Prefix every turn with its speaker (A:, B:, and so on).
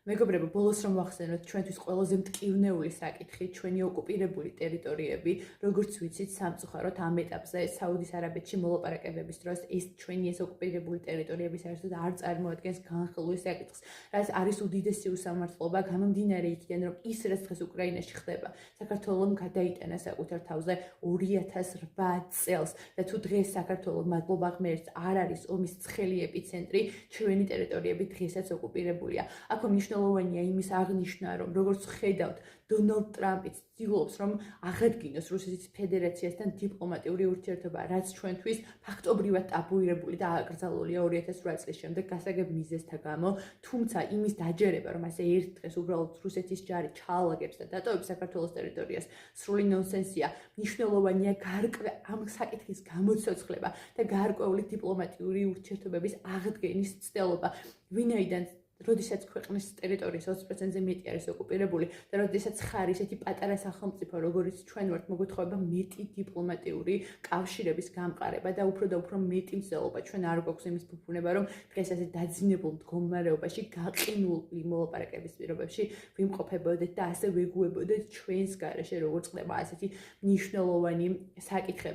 A: მეგობრებო, ბოლოს რომ ვახსენოთ, ჩვენთვის ყველაზე მტკივნეული საკითხი, ჩვენი ოკუპირებული ტერიტორიები, როგორც ვიცით, სამწუხაროდ ამ ეტაპზე საუდის არაბეთში მოლაპარაკებების დროს ეს ჩვენი ოკუპირებული ტერიტორიები საერთოდ არ წარმოადგენს განხილვის საკითხს, რაც არის უდიდესი უსამართლობა, გამომდინარე იქიდან, რომ ის რაც დღეს უკრაინაში ხდება, საქართველომ გადაიტანა საკუთარ თავზე 2008 წელს და თუ დღეს საქართველოს მადლობა ღმერთს არ არის ომის ცხელი ეპიცენტრი, ჩვენი ტერიტორიები დღესაც ოკუპირებულია. აქ მნიშვნელოვანია იმის აღნიშვნა, რომ როგორც ხედავთ, დონალდ ტრამპიც ცდილობს, რომ აღადგინოს რუსეთის ფედერაციასთან დიპლომატიური ურთიერთობა, რაც ჩვენთვის ფაქტობრივად ტაბუირებული და აკრძალულია 2008 წლის შემდეგ გასაგებ მიზეზთა გამო, თუმცა იმის დაჯერება, რომ ასე ერთ დღეს უბრალოდ რუსეთის ჯარი ჩაალაგებს და დატოვებს საქართველოს ტერიტორიას, სრული ნონსენსია. მნიშვნელოვანია ამ საკითხის გამოცოცხლება და გარკვეული დიპლომატიური ურთიერთობების აღდგენის ცდელობა, ვინაიდან როდესაც ქვეყნის ტერიტორიის 20%-ზე მეტი არის ოკუპირებული და როდესაც ხარ ისეთი პატარა სახელმწიფო, როგორც ჩვენ ვართ, მოგეთხოვება მეტი დიპლომატიური კავშირების გამყარება და უფრო მეტი მცდელობა. ჩვენ არ გვაქვს იმის ფუფუნება, რომ დღეს ასე დაძინებულ მდგომარეობაში, გაყინული მოლაპარაკების პირობებში ვიმყოფებოდეთ და ასე ვეგუებოდეთ ჩვენს გარეშე, როგორც ხდება ასეთი მნიშვნელოვანი საკითხები.